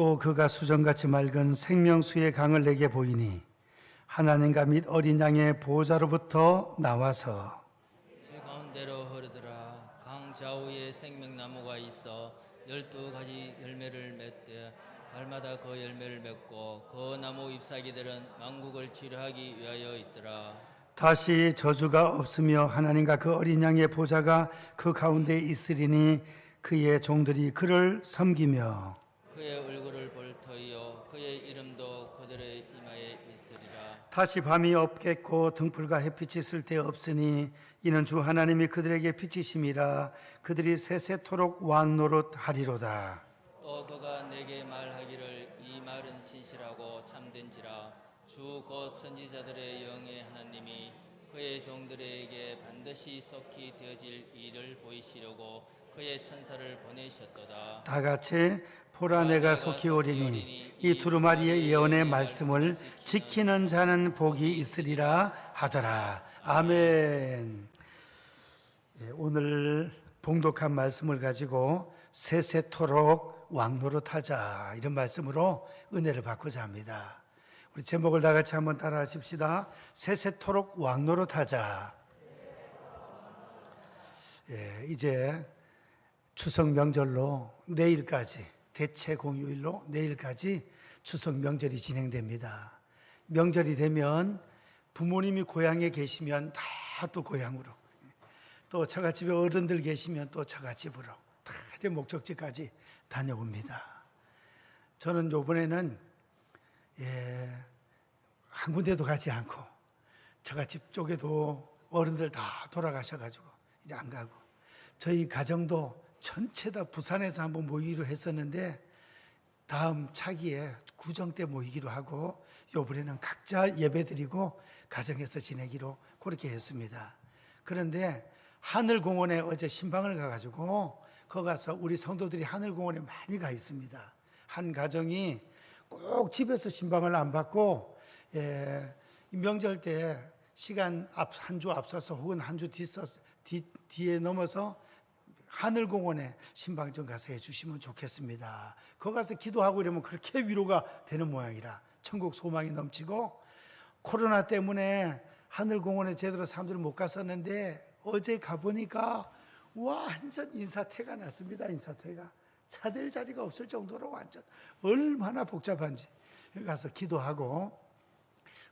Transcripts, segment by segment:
또 그가 수정같이 맑은 생명수의 강을 내게 보이니 하나님과 및 어린 양의 보호자로부터 나와서 그 가운데로 흐르더라. 강 좌우에 생명나무가 있어 12가지 열매를 맺되 달마다 그 열매를 맺고 그 나무 잎사귀들은 만국을 치료하기 위하여 있더라. 다시 저주가 없으며 하나님과 그 어린 양의 보좌가 그 가운데 있으리니 그의 종들이 그를 섬기며 그의 얼굴을 볼 터이요 그의 이름도 그들의 이마에 있으리라. 다시 밤이 없겠고 등불과 햇빛이 있을 데 없으니 이는 주 하나님이 그들에게 빛이심이라. 그들이 세세토록 왕노릇하리로다. 또 그가 내게 말하기를 이 말은 진실하고 참된지라. 주 곧 선지자들의 영의 하나님이 그의 종들에게 반드시 속히 되어질 일을 보이시려고 그의 천사를 보내셨도다. 다 같이 보라 내가 속히 오리니 이 두루마리의 예언의 말씀을 지키는 자는 복이 있으리라 하더라. 아멘. 오늘 봉독한 말씀을 가지고 세세토록 왕노릇하자, 이런 말씀으로 은혜를 받고자 합니다. 우리 제목을 다 같이 한번 따라 하십시다. 세세토록 왕노릇하자. 이제 추석 명절로 내일까지, 대체 공휴일로 내일까지 추석 명절이 진행됩니다. 명절이 되면 부모님이 고향에 계시면 다 또 고향으로, 또 처갓집에 어른들 계시면 또 처갓집으로 다 이제 목적지까지 다녀옵니다. 저는 이번에는 한 군데도 가지 않고 처갓집 쪽에도 어른들 다 돌아가셔가지고 이제 안 가고, 저희 가정도 전체 다 부산에서 한번 모이기로 했었는데 다음 차기에 구정 때 모이기로 하고 이번에는 각자 예배드리고 가정에서 지내기로 그렇게 했습니다. 그런데 하늘공원에 어제 신방을 가가지고 거기 가서 우리 성도들이 하늘공원에 많이 가 있습니다. 한 가정이 꼭 집에서 신방을 안 받고 명절 때 시간 한 주 앞서서 혹은 한 주 뒤에 넘어서 하늘공원에 신방 좀 가서 해주시면 좋겠습니다. 거기 가서 기도하고 이러면 그렇게 위로가 되는 모양이라 천국 소망이 넘치고, 코로나 때문에 하늘공원에 제대로 사람들이 못 갔었는데 어제 가보니까 완전 인사태가 났습니다. 인사태가 차댈 자리가 없을 정도로 완전 얼마나 복잡한지. 가서 기도하고,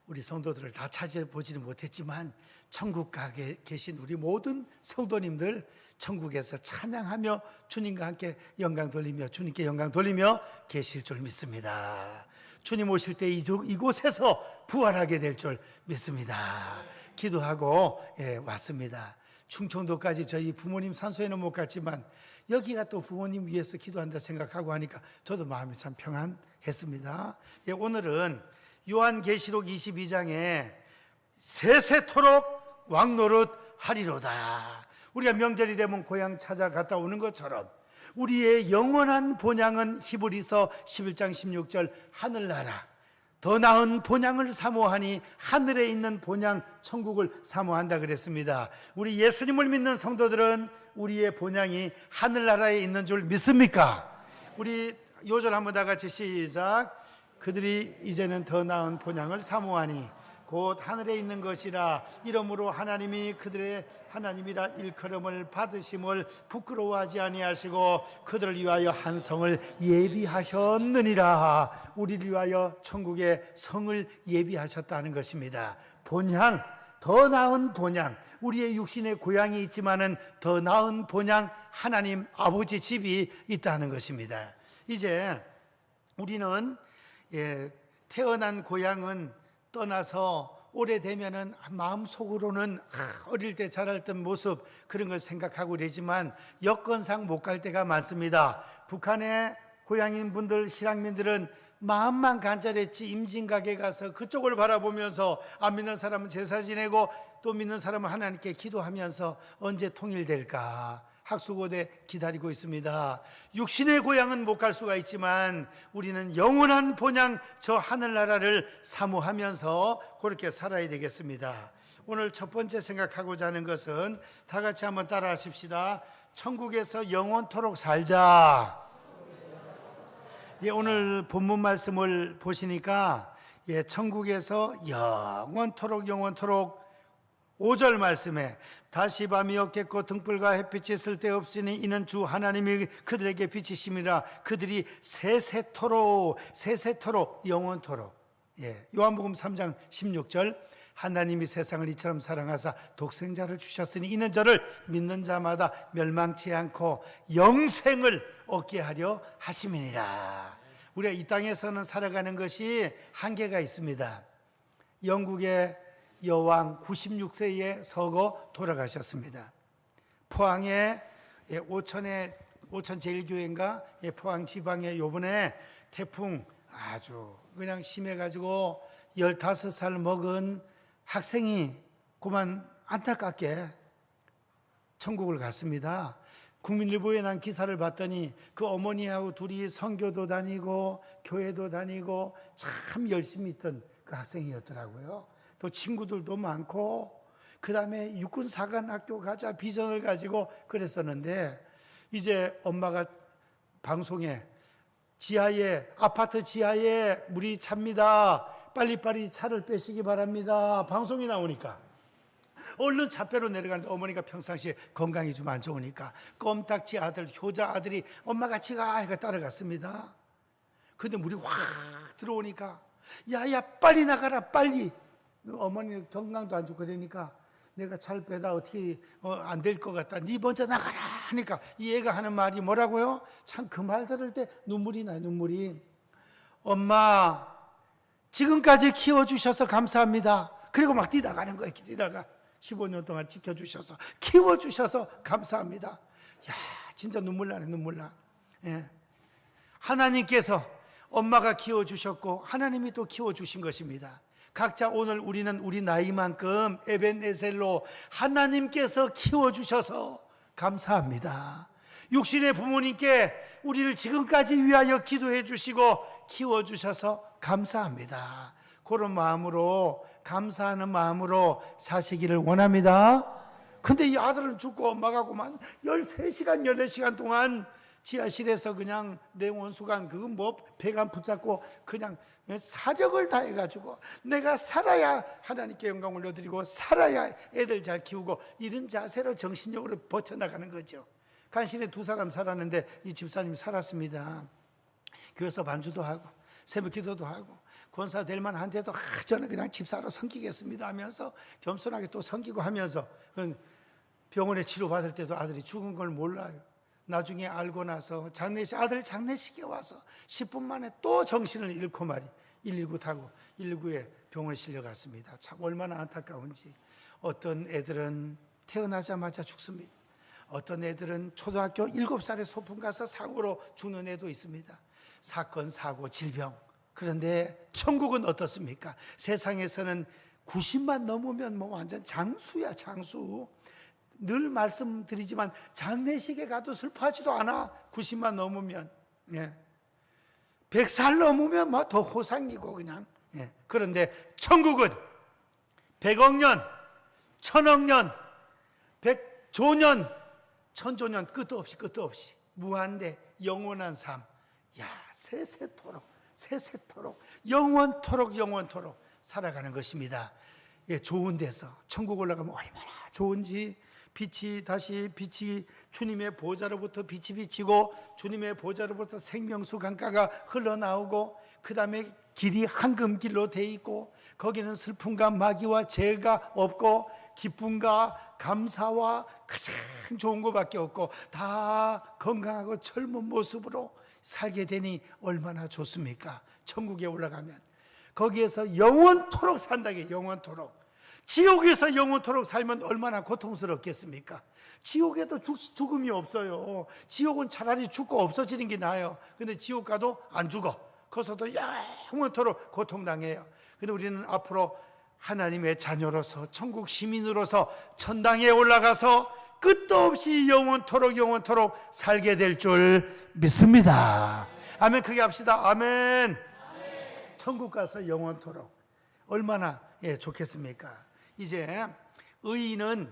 우리 성도들을 다 찾아보지는 못했지만 천국 가게 계신 우리 모든 성도님들 천국에서 찬양하며 주님과 함께 영광 돌리며 주님께 영광 돌리며 계실 줄 믿습니다. 주님 오실 때 이곳에서 부활하게 될 줄 믿습니다. 기도하고 왔습니다. 충청도까지 저희 부모님 산소에는 못 갔지만 여기가 또 부모님 위해서 기도한다 생각하고 하니까 저도 마음이 참 평안했습니다. 오늘은 요한계시록 22장에 세세토록 왕노릇 하리로다. 우리가 명절이 되면 고향 찾아갔다 오는 것처럼 우리의 영원한 본향은 히브리서 11장 16절 하늘나라, 더 나은 본향을 사모하니 하늘에 있는 본향 천국을 사모한다 그랬습니다. 우리 예수님을 믿는 성도들은 우리의 본향이 하늘나라에 있는 줄 믿습니까? 우리 요절 한번 다 같이 시작. 그들이 이제는 더 나은 본향을 사모하니 곧 하늘에 있는 것이라. 이러므로 하나님이 그들의 하나님이라 일컬음을 받으심을 부끄러워하지 아니하시고 그들을 위하여 한 성을 예비하셨느니라. 우리를 위하여 천국의 성을 예비하셨다는 것입니다. 본향, 더 나은 본향, 우리의 육신의 고향이 있지만은 더 나은 본향, 하나님 아버지 집이 있다는 것입니다. 이제 우리는 태어난 고향은 떠나서 오래되면은 마음속으로는 어릴 때 자랄던 모습 그런 걸 생각하고 그러지만 여건상 못 갈 때가 많습니다. 북한의 고향인 분들, 실향민들은 마음만 간절했지 임진각에 가서 그쪽을 바라보면서 안 믿는 사람은 제사 지내고 또 믿는 사람은 하나님께 기도하면서 언제 통일될까 학수고대 기다리고 있습니다. 육신의 고향은 못 갈 수가 있지만 우리는 영원한 본향 저 하늘나라를 사모하면서 그렇게 살아야 되겠습니다. 오늘 첫 번째 생각하고자 하는 것은 다 같이 한번 따라 하십시다. 천국에서 영원토록 살자. 예, 오늘 본문 말씀을 보시니까 예, 천국에서 영원토록 5절 말씀에 다시 밤이 없겠고 등불과 햇빛이 쓸데없으니 이는 주 하나님이 그들에게 빛이심이라 그들이 세세토록 영원토록. 예, 요한복음 3장 16절 하나님이 세상을 이처럼 사랑하사 독생자를 주셨으니 이는 저를 믿는 자마다 멸망치 않고 영생을 얻게 하려 하심이니라. 우리가 이 땅에서는 살아가는 것이 한계가 있습니다. 영국의 여왕 96세에 서거 돌아가셨습니다. 포항에 오천 제1교회인가 포항 지방에 요번에 태풍 아주 그냥 심해가지고 15살 먹은 학생이 그만 안타깝게 천국을 갔습니다. 국민일보에 난 기사를 봤더니 그 어머니하고 둘이 선교도 다니고 교회도 다니고 참 열심히 있던 그 학생이었더라고요. 또 친구들도 많고 그 다음에 육군사관학교 가자 비전을 가지고 그랬었는데 이제 엄마가 방송에 아파트 지하에 물이 찹니다. 빨리빨리 차를 빼시기 바랍니다. 방송이 나오니까 얼른 차빼로 내려가는데 어머니가 평상시에 건강이 좀 안 좋으니까 껌딱지 아들, 효자 아들이 엄마 같이 가 해가 따라갔습니다. 근데 물이 확 들어오니까 야야 빨리 나가라 빨리. 어머니 건강도 안 좋고 그러니까 내가 차를 빼다 어떻게 안 될 것 같다. 네 먼저 나가라 하니까 이 애가 하는 말이 뭐라고요? 참 그 말 들을 때 눈물이 나요. 눈물이. 엄마 지금까지 키워주셔서 감사합니다. 그리고 막 뛰다가는 거예요. 뛰다가 15년 동안 지켜주셔서 키워주셔서 감사합니다. 야 진짜 눈물 나네. 눈물 나. 예. 하나님께서 엄마가 키워주셨고 하나님이 또 키워주신 것입니다. 각자 오늘 우리는 우리 나이만큼 에벤에셀로 하나님께서 키워주셔서 감사합니다. 육신의 부모님께 우리를 지금까지 위하여 기도해 주시고 키워주셔서 감사합니다. 그런 마음으로 감사하는 마음으로 사시기를 원합니다. 근데 이 아들은 죽고 엄마가 그만 13시간 14시간 동안 지하실에서 그냥 내원수관 그거 뭐 배관 붙잡고 그냥 사력을 다해가지고 내가 살아야 하나님께 영광 올려드리고 살아야 애들 잘 키우고 이런 자세로 정신력으로 버텨나가는 거죠. 간신에 2사람 살았는데 이 집사님이 살았습니다. 교회에서 반주도 하고 새벽 기도도 하고 권사 될 만한데도 저는 그냥 집사로 섬기겠습니다 하면서 겸손하게 또 섬기고 하면서 병원에 치료받을 때도 아들이 죽은 걸 몰라요. 나중에 알고 나서 아들 장례식에 와서 10분 만에 또 정신을 잃고 말이 119 타고 119에 병원에 실려갔습니다. 참 얼마나 안타까운지. 어떤 애들은 태어나자마자 죽습니다. 어떤 애들은 초등학교 7살에 소풍 가서 사고로 죽는 애도 있습니다. 사건, 사고, 질병. 그런데 천국은 어떻습니까? 세상에서는 90만 넘으면 뭐 완전 장수야, 장수. 늘 말씀드리지만 장례식에 가도 슬퍼하지도 않아. 90만 넘으면. 예. 100살 넘으면 뭐 더 호상이고 그냥. 예. 그런데 천국은 100억 년, 1000억 년, 100조 년, 1000조 년 끝도 없이 무한대 영원한 삶. 야, 세세토록 영원토록 살아가는 것입니다. 예, 좋은 데서 천국 올라가면 얼마나 좋은지. 빛이 주님의 보좌로부터 빛이 비치고 주님의 보좌로부터 생명수 강가가 흘러나오고 그 다음에 길이 황금길로 돼 있고 거기는 슬픔과 마귀와 죄가 없고 기쁨과 감사와 가장 좋은 것밖에 없고 다 건강하고 젊은 모습으로 살게 되니 얼마나 좋습니까? 천국에 올라가면 거기에서 영원토록 산다게. 영원토록. 지옥에서 영원토록 살면 얼마나 고통스럽겠습니까? 지옥에도 죽음이 없어요. 지옥은 차라리 죽고 없어지는 게 나아요. 근데 지옥 가도 안 죽어. 거기서도 영원토록 고통당해요. 근데 우리는 앞으로 하나님의 자녀로서 천국 시민으로서 천당에 올라가서 끝도 없이 영원토록 살게 될 줄 믿습니다. 아멘. 크게 합시다. 아멘. 천국 가서 영원토록 얼마나 좋겠습니까? 이제 의인은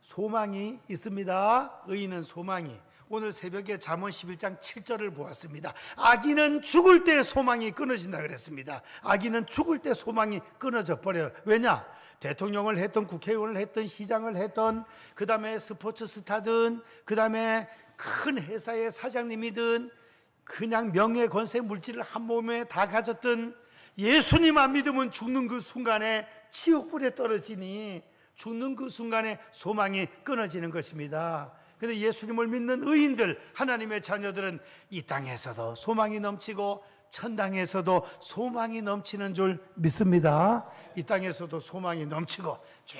소망이 있습니다. 의인은 소망이. 오늘 새벽에 잠언 11장 7절을 보았습니다. 악인은 죽을 때 소망이 끊어진다 그랬습니다. 악인은 죽을 때 소망이 끊어져 버려요. 왜냐? 대통령을 했던, 국회의원을 했던, 시장을 했던, 그 다음에 스포츠 스타든, 그 다음에 큰 회사의 사장님이든, 그냥 명예, 권세, 물질을 한 몸에 다 가졌던, 예수님 안 믿으면 죽는 그 순간에 지옥불에 떨어지니 죽는 그 순간에 소망이 끊어지는 것입니다. 그런데 예수님을 믿는 의인들, 하나님의 자녀들은 이 땅에서도 소망이 넘치고 천당에서도 소망이 넘치는 줄 믿습니다. 이 땅에서도 소망이 넘치고 쭉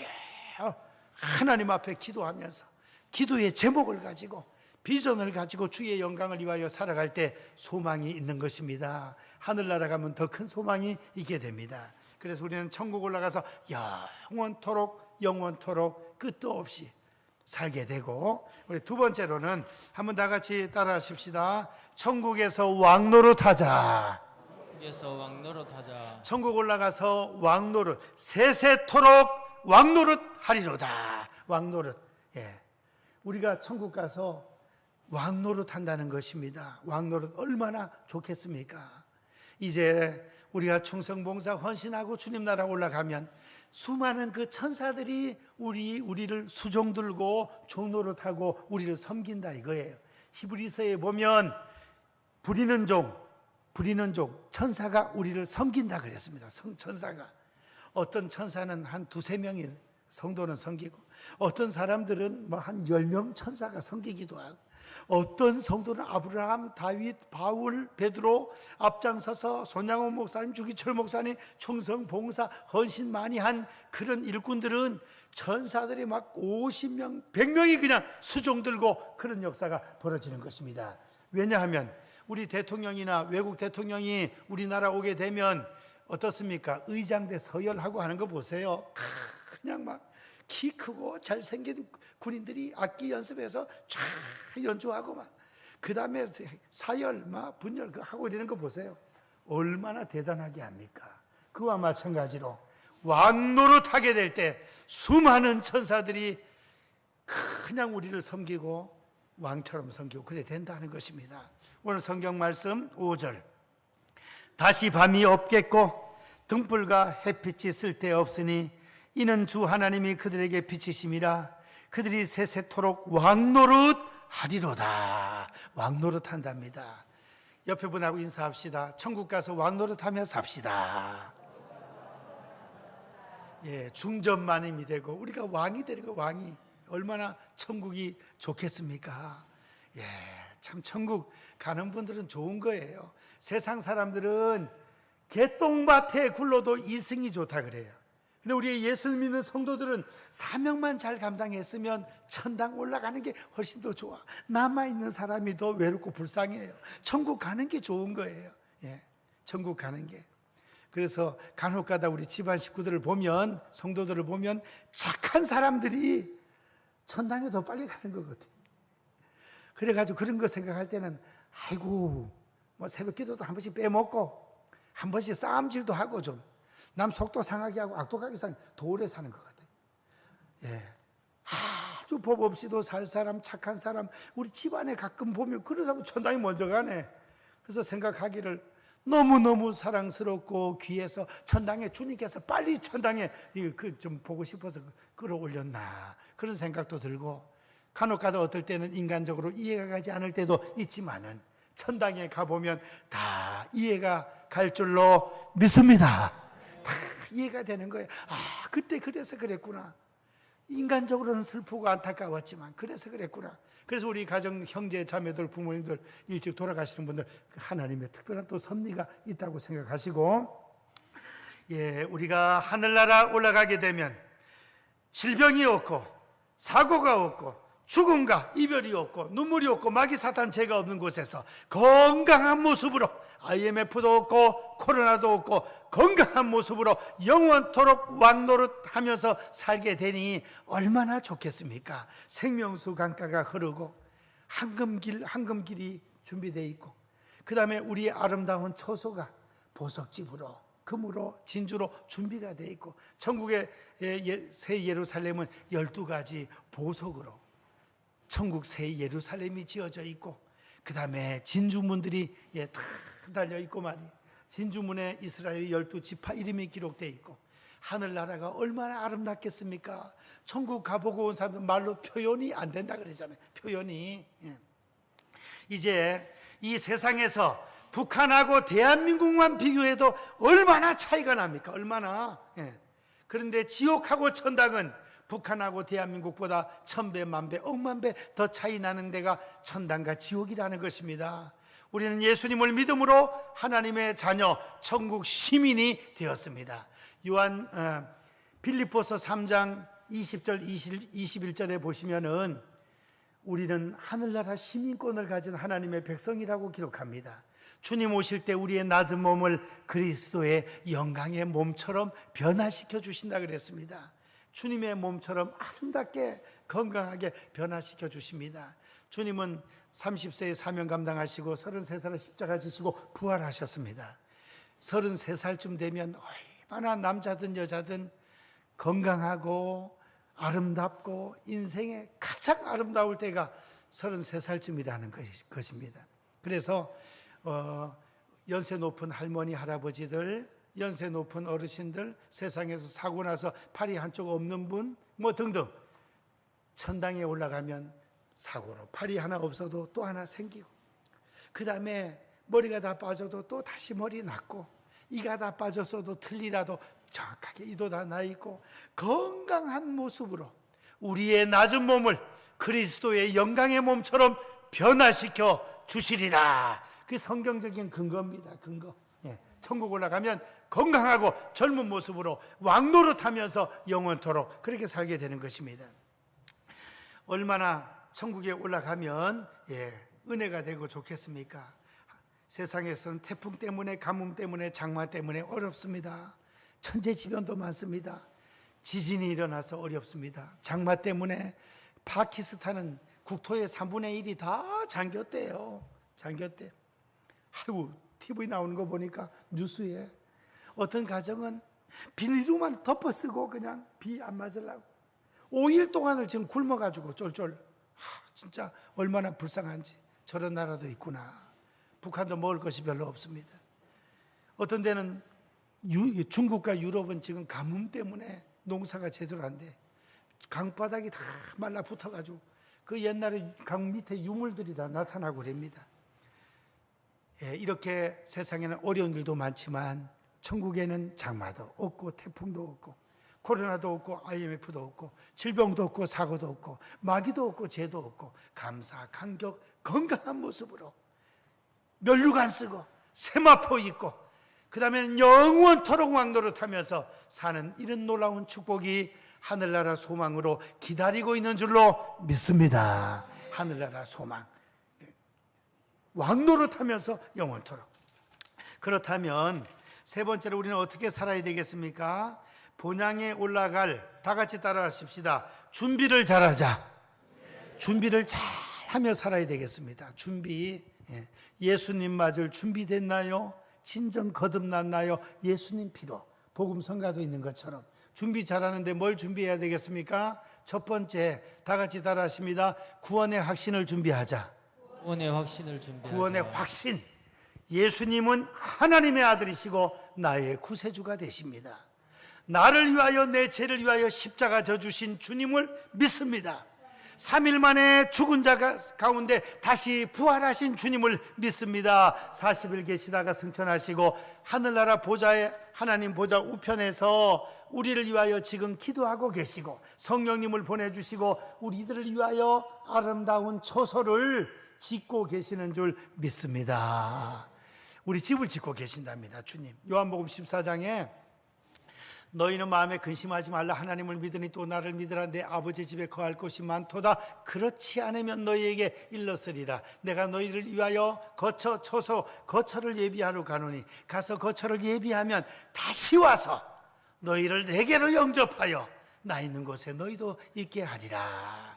하나님 앞에 기도하면서 기도의 제목을 가지고 비전을 가지고 주의 영광을 위하여 살아갈 때 소망이 있는 것입니다. 하늘나라 가면 더 큰 소망이 있게 됩니다. 그래서 우리는 천국 올라가서 영원토록 끝도 없이 살게 되고, 우리 두 번째로는 한번 다 같이 따라 하십시다. 천국에서 왕노릇하자. 천국에서 왕노릇하자. 천국 올라가서 왕노릇, 세세토록 왕노릇하리로다. 왕노릇. 예. 우리가 천국 가서 왕노릇 한다는 것입니다. 왕노릇 얼마나 좋겠습니까? 이제 우리가 충성봉사 헌신하고 주님 나라 올라가면 수많은 그 천사들이 우리를 수종 들고 종노릇하고 우리를 섬긴다 이거예요. 히브리서에 보면 부리는 종 천사가 우리를 섬긴다 그랬습니다. 천사가. 어떤 천사는 한 두세 명이 성도는 섬기고, 어떤 사람들은 뭐 한 10명 천사가 섬기기도 하고, 어떤 성도는 아브라함, 다윗, 바울, 베드로 앞장서서 손양원 목사님, 주기철 목사님 충성, 봉사, 헌신 많이 한 그런 일꾼들은 천사들이 막 50명, 100명이 그냥 수종 들고 그런 역사가 벌어지는 것입니다. 왜냐하면 우리 대통령이나 외국 대통령이 우리나라 오게 되면 어떻습니까? 의장대 서열하고 하는 거 보세요. 그냥 막 키 크고 잘생긴 군인들이 악기 연습해서 쫙 연주하고 막, 그 다음에 사열, 막 분열 하고 이러는 거 보세요. 얼마나 대단하게 합니까? 그와 마찬가지로 왕노릇하게 될 때 수많은 천사들이 그냥 우리를 섬기고 왕처럼 섬기고 그래 된다는 것입니다. 오늘 성경 말씀 5절. 다시 밤이 없겠고 등불과 햇빛이 쓸데없으니 이는 주 하나님이 그들에게 빛이심이라. 그들이 세세토록 왕노릇 하리로다. 왕노릇 한답니다. 옆에 분하고 인사합시다. 천국 가서 왕노릇 하며 삽시다. 예, 중전만임이 되고 우리가 왕이 되는 거. 왕이 얼마나 천국이 좋겠습니까? 예, 참 천국 가는 분들은 좋은 거예요. 세상 사람들은 개똥밭에 굴러도 이승이 좋다 그래요. 근데 우리 예수 믿는 성도들은 사명만 잘 감당했으면 천당 올라가는 게 훨씬 더 좋아. 남아있는 사람이 더 외롭고 불쌍해요. 천국 가는 게 좋은 거예요. 예, 천국 가는 게. 그래서 간혹가다 우리 집안 식구들을 보면, 성도들을 보면 착한 사람들이 천당에 더 빨리 가는 것 같아요. 그래가지고 그런 거 생각할 때는 아이고 뭐 새벽 기도도 한 번씩 빼먹고 한 번씩 싸움질도 하고 좀 남 속도 상하게 하고 악독하게 더 오래 사는 것 같아요. 예, 아주 법 없이도 살 사람, 착한 사람 우리 집안에 가끔 보면 그런 사람 천당에 먼저 가네. 그래서 생각하기를 너무너무 사랑스럽고 귀해서 천당에 주님께서 빨리 천당에 좀 보고 싶어서 끌어올렸나 그런 생각도 들고, 간혹가다 어떨 때는 인간적으로 이해가 가지 않을 때도 있지만은 천당에 가보면 다 이해가 갈 줄로 믿습니다. 다 이해가 되는 거예요. 아, 그때 그래서 그랬구나. 인간적으로는 슬프고 안타까웠지만 그래서 그랬구나. 그래서 우리 가정 형제 자매들, 부모님들 일찍 돌아가시는 분들 하나님의 특별한 또 섭리가 있다고 생각하시고, 예, 우리가 하늘나라 올라가게 되면 질병이 없고 사고가 없고 죽음과 이별이 없고 눈물이 없고 마귀 사탄 죄가 없는 곳에서 건강한 모습으로, IMF도 없고 코로나도 없고 건강한 모습으로 영원토록 왕노릇하면서 살게 되니 얼마나 좋겠습니까? 생명수 강가가 흐르고 황금길이 준비되어 있고, 그 다음에 우리의 아름다운 처소가 보석집으로, 금으로, 진주로 준비가 되어 있고, 천국의 새 예루살렘은 12가지 보석으로 천국 새 예루살렘이 지어져 있고, 그 다음에 진주문들이 다 달려 있고 말이에요. 진주문에 이스라엘 12지파 이름이 기록되어 있고, 하늘나라가 얼마나 아름답겠습니까? 천국 가보고 온 사람들 말로 표현이 안 된다 그러잖아요. 표현이. 이제 이 세상에서 북한하고 대한민국만 비교해도 얼마나 차이가 납니까? 얼마나. 그런데 지옥하고 천당은 북한하고 대한민국보다 1000배, 만배, 억만배 더 차이 나는 데가 천당과 지옥이라는 것입니다. 우리는 예수님을 믿음으로 하나님의 자녀, 천국 시민이 되었습니다. 빌립보서 3장 20절 21절에 보시면은 우리는 하늘나라 시민권을 가진 하나님의 백성이라고 기록합니다. 주님 오실 때 우리의 낮은 몸을 그리스도의 영광의 몸처럼 변화시켜 주신다 그랬습니다. 주님의 몸처럼 아름답게 건강하게 변화시켜 주십니다. 주님은 30세에 사명 감당하시고 33살에 십자가 지시고 부활하셨습니다. 33살쯤 되면 얼마나 남자든 여자든 건강하고 아름답고 인생의 가장 아름다울 때가 33살쯤이라는 것입니다. 그래서 연세 높은 할머니 할아버지들, 연세 높은 어르신들, 세상에서 사고 나서 팔이 한쪽 없는 분 등등, 천당에 올라가면 사고로 팔이 하나 없어도 또 하나 생기고, 그 다음에 머리가 다 빠져도 또 다시 머리 났고, 이가 다 빠졌어도 틀니라도 정확하게 이도 다 나 있고, 건강한 모습으로 우리의 낮은 몸을 그리스도의 영광의 몸처럼 변화시켜 주시리라. 그게 성경적인 근거입니다. 근거. 천국 올라가면 건강하고 젊은 모습으로 왕노릇하면서 영원토록 그렇게 살게 되는 것입니다. 얼마나 천국에 올라가면 은혜가 되고 좋겠습니까? 세상에서는 태풍 때문에, 가뭄 때문에, 장마 때문에 어렵습니다. 천재지변도 많습니다. 지진이 일어나서 어렵습니다. 장마 때문에 파키스탄은 국토의 3분의 1이 다 잠겼대요. 잠겼대. 아이고, TV 나오는 거 보니까 뉴스에 어떤 가정은 비닐로만 덮어쓰고 그냥 비 안 맞으려고 5일 동안을 지금 굶어가지고 쫄쫄. 진짜 얼마나 불쌍한지. 저런 나라도 있구나. 북한도 먹을 것이 별로 없습니다. 어떤 데는 중국과 유럽은 지금 가뭄 때문에 농사가 제대로 안 돼. 강바닥이 다 말라붙어가지고 그 옛날에 강 밑에 유물들이 다 나타나고 그럽니다. 이렇게 세상에는 어려운 일도 많지만 천국에는 장마도 없고 태풍도 없고 코로나도 없고 IMF도 없고 질병도 없고 사고도 없고 마귀도 없고 죄도 없고 감사, 감격, 건강한 모습으로 면류관 안 쓰고 세마포 입고 그 다음에는 영원토록 왕노릇하면서 사는 이런 놀라운 축복이 하늘나라 소망으로 기다리고 있는 줄로 믿습니다. 하늘나라 소망. 왕노릇하면서 영원토록. 그렇다면 세 번째로 우리는 어떻게 살아야 되겠습니까? 본향에 올라갈, 다 같이 따라하십시다. 준비를 잘하자. 준비를 잘하며 살아야 되겠습니다. 준비. 예수님 맞을 준비됐나요? 진정 거듭났나요? 예수님 피로. 복음 성가도 있는 것처럼 준비 잘하는데 뭘 준비해야 되겠습니까? 첫 번째, 다 같이 따라하십니다. 구원의 확신을 준비하자. 구원의 확신을 준비하자. 구원의 확신. 예수님은 하나님의 아들이시고 나의 구세주가 되십니다. 나를 위하여 내 죄를 위하여 십자가 져주신 주님을 믿습니다. 3일 만에 죽은 자 가운데 다시 부활하신 주님을 믿습니다. 40일 계시다가 승천하시고 하늘나라 보좌에 하나님 보좌 우편에서 우리를 위하여 지금 기도하고 계시고 성령님을 보내주시고 우리들을 위하여 아름다운 초소를 짓고 계시는 줄 믿습니다. 우리 집을 짓고 계신답니다. 주님. 요한복음 14장에 너희는 마음에 근심하지 말라. 하나님을 믿으니 또 나를 믿으라. 내 아버지 집에 거할 곳이 많도다. 그렇지 않으면 너희에게 일렀으리라. 내가 너희를 위하여 거처, 초소, 거처를 예비하러 가노니 가서 거처를 예비하면 다시 와서 너희를 내게로 영접하여 나 있는 곳에 너희도 있게 하리라.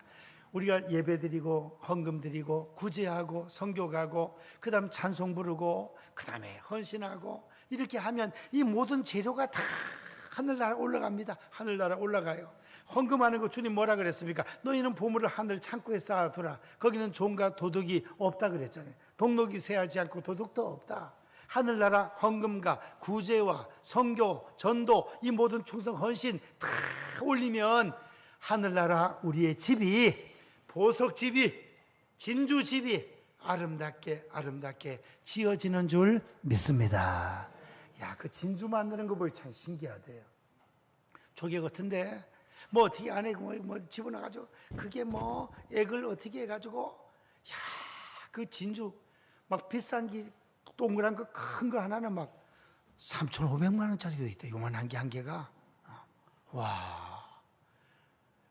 우리가 예배드리고 헌금드리고 구제하고 선교가고 그 다음 찬송 부르고 그 다음에 헌신하고 이렇게 하면 이 모든 재료가 다 하늘나라 올라갑니다. 하늘나라 올라가요. 헌금하는 거 주님 뭐라 그랬습니까? 너희는 보물을 하늘 창고에 쌓아두라. 거기는 종과 도둑이 없다 그랬잖아요. 동록이 새하지 않고 도둑도 없다. 하늘나라 헌금과 구제와 선교, 전도, 이 모든 충성 헌신 다 올리면 하늘나라 우리의 집이, 보석집이, 진주집이 아름답게 지어지는 줄 믿습니다. 야, 그 진주 만드는 거 보기 참 신기하대요. 조개 같은데 뭐 어떻게 안에 뭐 집어넣어가지고 그게 뭐 액을 어떻게 해가지고, 야, 그 진주 막 비싼 게 동그란 거 큰 거 하나는 막 3,500만 원짜리도 있대. 요만한 게 한 개가. 와,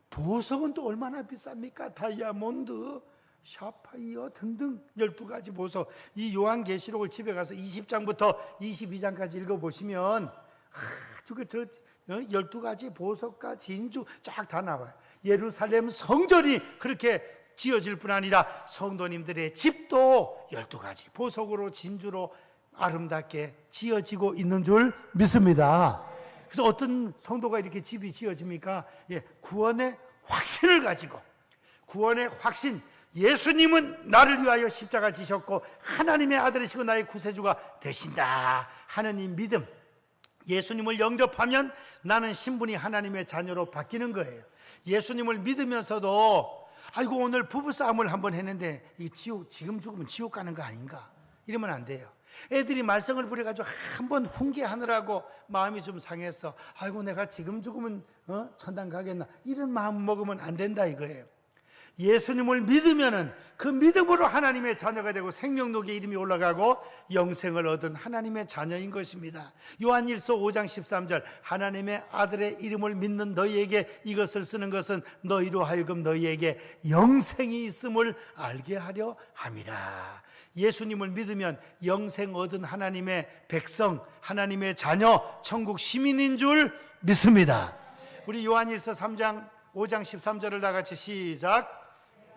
보석은 또 얼마나 비쌉니까? 다이아몬드, 샤파이어 등등 12가지 보석. 이 요한계시록을 집에 가서 20장부터 22장까지 읽어보시면 아주 저 12가지 보석과 진주 쫙 다 나와요. 예루살렘 성전이 그렇게 지어질 뿐 아니라 성도님들의 집도 12가지 보석으로 진주로 아름답게 지어지고 있는 줄 믿습니다. 그래서 어떤 성도가 이렇게 집이 지어집니까? 구원의 확신을 가지고, 구원의 확신, 예수님은 나를 위하여 십자가 지셨고 하나님의 아들이시고 나의 구세주가 되신다 하는 이 믿음, 예수님을 영접하면 나는 신분이 하나님의 자녀로 바뀌는 거예요. 예수님을 믿으면서도 아이고 오늘 부부싸움을 한번 했는데 지금 죽으면 지옥 가는 거 아닌가, 이러면 안 돼요. 애들이 말썽을 부려가지고 한번 훈계하느라고 마음이 좀 상해서 아이고 내가 지금 죽으면 천당 가겠나, 이런 마음 먹으면 안 된다 이거예요. 예수님을 믿으면은 그 믿음으로 하나님의 자녀가 되고 생명록에 이름이 올라가고 영생을 얻은 하나님의 자녀인 것입니다. 요한일서 5장 13절, 하나님의 아들의 이름을 믿는 너희에게 이것을 쓰는 것은 너희로 하여금 너희에게 영생이 있음을 알게 하려 함이라. 예수님을 믿으면 영생 얻은 하나님의 백성, 하나님의 자녀, 천국 시민인 줄 믿습니다. 우리 요한일서 3장 5장 13절을 다 같이 시작.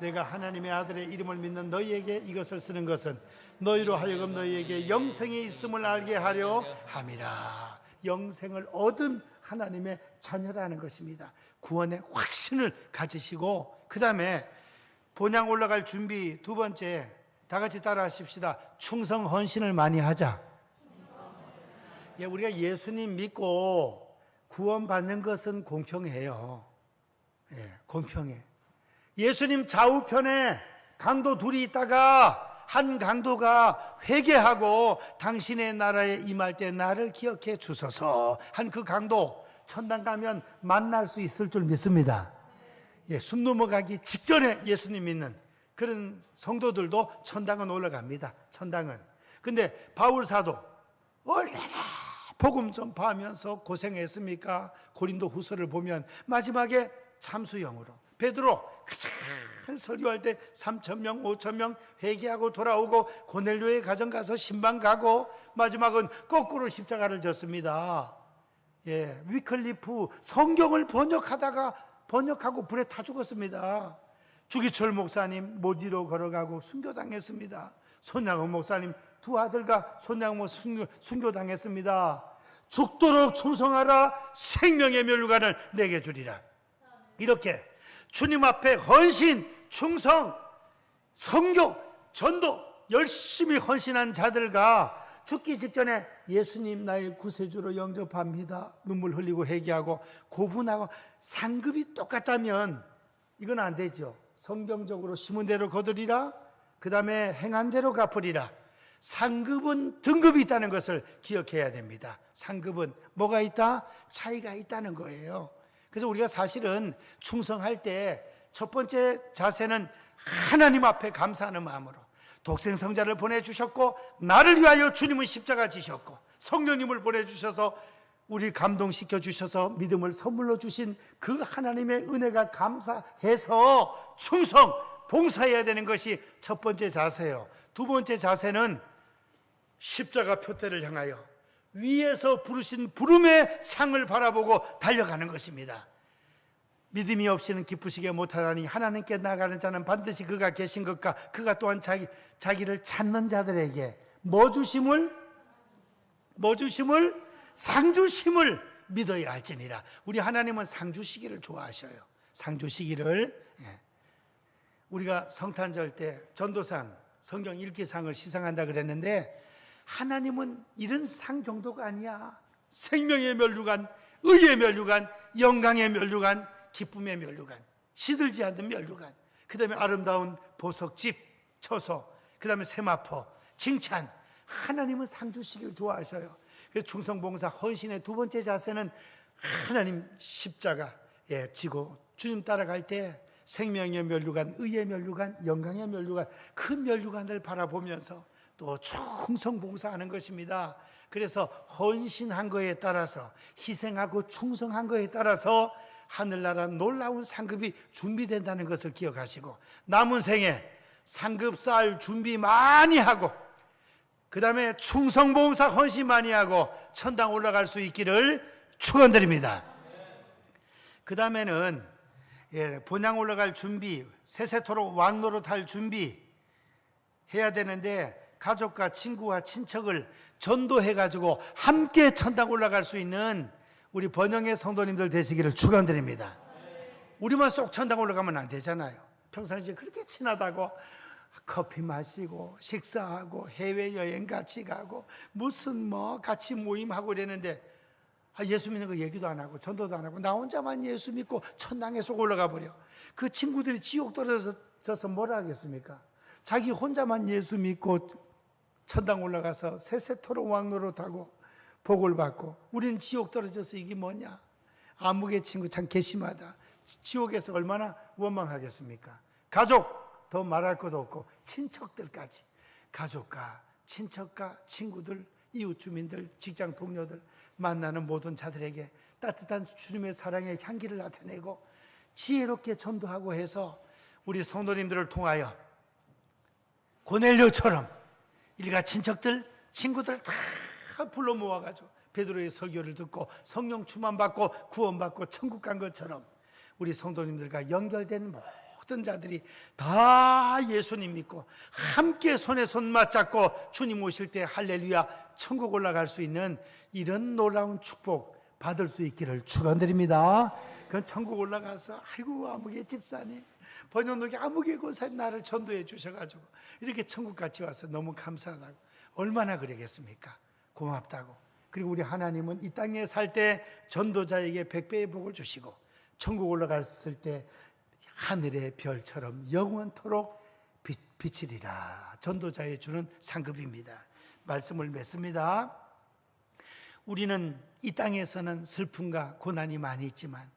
내가 하나님의 아들의 이름을 믿는 너희에게 이것을 쓰는 것은 너희로 하여금 너희에게 영생이 있음을 알게 하려 함이라. 영생을 얻은 하나님의 자녀라는 것입니다. 구원의 확신을 가지시고, 그 다음에 본향 올라갈 준비 두 번째, 다 같이 따라 하십시다. 충성 헌신을 많이 하자. 우리가 예수님 믿고 구원받는 것은 공평해요. 공평해. 예수님 좌우편에 강도 둘이 있다가 한 강도가 회개하고 당신의 나라에 임할 때 나를 기억해 주소서 한 그 강도, 천당 가면 만날 수 있을 줄 믿습니다. 숨 넘어가기 직전에 예수님 믿는 그런 성도들도 천당은 올라갑니다. 천당은. 근데 바울 사도 얼마나 복음 전파하면서 고생했습니까? 고린도 후서를 보면 마지막에 참수형으로, 베드로 큰 설교할 때 3,000명 5,000명 회개하고 돌아오고, 고넬료의 가정 가서 신방 가고, 마지막은 거꾸로 십자가를 졌습니다. 위클리프 성경을 번역하고 불에 타 죽었습니다. 주기철 목사님 못 이루 걸어가고 순교당했습니다. 손양원 목사님 두 아들과 손양원 순교당했습니다. 죽도록 충성하라, 생명의 멸류관을 내게 주리라. 이렇게 주님 앞에 헌신, 충성, 선교, 전도 열심히 헌신한 자들과 죽기 직전에 예수님 나의 구세주로 영접합니다, 눈물 흘리고 회개하고 고분하고, 상급이 똑같다면 이건 안 되죠. 성경적으로 심은 대로 거두리라, 그 다음에 행한 대로 갚으리라. 상급은 등급이 있다는 것을 기억해야 됩니다. 상급은 뭐가 있다? 차이가 있다는 거예요. 그래서 우리가 사실은 충성할 때 첫 번째 자세는 하나님 앞에 감사하는 마음으로, 독생성자를 보내주셨고 나를 위하여 주님은 십자가 지셨고 성령님을 보내주셔서 우리 감동시켜 주셔서 믿음을 선물로 주신 그 하나님의 은혜가 감사해서 충성, 봉사해야 되는 것이 첫 번째 자세예요. 두 번째 자세는 십자가 표대를 향하여 위에서 부르신 부름의 상을 바라보고 달려가는 것입니다. 믿음이 없이는 기쁘시게 못하라니 하나님께 나가는 자는 반드시 그가 계신 것과 그가 또한 자기를 찾는 자들에게 뭐 주심을? 상 주심을 믿어야 할지니라. 우리 하나님은 상 주시기를 좋아하셔요. 상 주시기를. 우리가 성탄절 때 전도상, 성경 읽기상을 시상한다 그랬는데 하나님은 이런 상 정도가 아니야. 생명의 면류관, 의의 면류관, 영광의 면류관, 기쁨의 면류관, 시들지 않는 면류관, 그 다음에 아름다운 보석집, 처소, 그 다음에 세마포, 칭찬. 하나님은 상 주시기를 좋아하셔요. 그래서 충성봉사 헌신의 두 번째 자세는 하나님 십자가에 지고 주님 따라갈 때 생명의 면류관, 의의 면류관, 영광의 면류관, 그 면류관을 바라보면서 또 충성봉사하는 것입니다. 그래서 헌신한 거에 따라서, 희생하고 충성한 거에 따라서 하늘나라 놀라운 상급이 준비된다는 것을 기억하시고, 남은 생에 상급 쌓을 준비 많이 하고, 그 다음에 충성봉사 헌신 많이 하고 천당 올라갈 수 있기를 축원드립니다. 그 다음에는 본향 올라갈 준비, 세세토록 왕노릇 할 준비 해야 되는데, 가족과 친구와 친척을 전도해가지고 함께 천당 올라갈 수 있는 우리 번영의 성도님들 되시기를 축원드립니다. 우리만 쏙 천당 올라가면 안 되잖아요. 평상시에 그렇게 친하다고 커피 마시고 식사하고 해외여행 같이 가고 무슨 같이 모임하고 이랬는데 예수 믿는 거 얘기도 안 하고 전도도 안 하고 나 혼자만 예수 믿고 천당에 쏙 올라가 버려. 그 친구들이 지옥 떨어져서 뭐라 하겠습니까? 자기 혼자만 예수 믿고 천당 올라가서 세세토록 왕노릇하고 복을 받고, 우리는 지옥 떨어져서 이게 뭐냐? 아무개 친구 참 괘씸하다. 지옥에서 얼마나 원망하겠습니까? 가족 더 말할 것도 없고 친척들까지, 가족과 친척과 친구들, 이웃 주민들, 직장 동료들, 만나는 모든 자들에게 따뜻한 주님의 사랑의 향기를 나타내고 지혜롭게 전도하고 해서 우리 성도님들을 통하여 고넬료처럼 일가 친척들, 친구들 다 불러 모아가지고 베드로의 설교를 듣고 성령 충만받고 구원받고 천국 간 것처럼 우리 성도님들과 연결된 모든 자들이 다 예수님 믿고 함께 손에 손 맞잡고 주님 오실 때 할렐루야 천국 올라갈 수 있는 이런 놀라운 축복 받을 수 있기를 축원드립니다. 그건 천국 올라가서 아이고 아무개 집사님, 번영록의 아무개 권사님 나를 전도해 주셔가지고 이렇게 천국 같이 와서 너무 감사하다고 얼마나 그러겠습니까? 고맙다고. 그리고 우리 하나님은 이 땅에 살 때 전도자에게 100배의 복을 주시고 천국 올라갔을 때 하늘의 별처럼 영원토록 비치리라. 전도자에 주는 상급입니다. 말씀을 맺습니다. 우리는 이 땅에서는 슬픔과 고난이 많이 있지만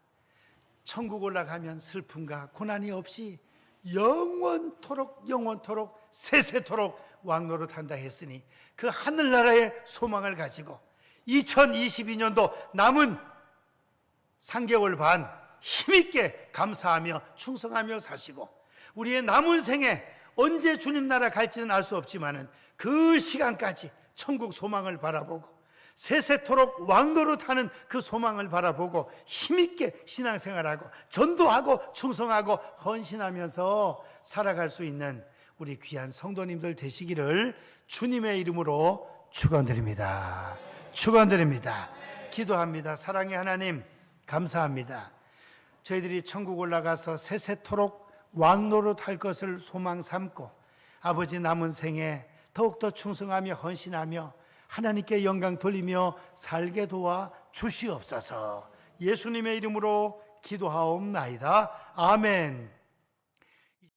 천국 올라가면 슬픔과 고난이 없이 영원토록 세세토록 왕노릇 한다 했으니 그 하늘나라의 소망을 가지고 2022년도 남은 3개월 반 힘있게 감사하며 충성하며 사시고, 우리의 남은 생에 언제 주님 나라 갈지는 알 수 없지만은 그 시간까지 천국 소망을 바라보고 세세토록 왕노릇하는 그 소망을 바라보고 힘있게 신앙생활하고 전도하고 충성하고 헌신하면서 살아갈 수 있는 우리 귀한 성도님들 되시기를 주님의 이름으로 축원드립니다. 축원드립니다. 기도합니다. 사랑의 하나님 감사합니다. 저희들이 천국 올라가서 세세토록 왕노릇 할 것을 소망 삼고 아버지 남은 생에 더욱더 충성하며 헌신하며 하나님께 영광 돌리며 살게 도와 주시옵소서. 예수님의 이름으로 기도하옵나이다. 아멘.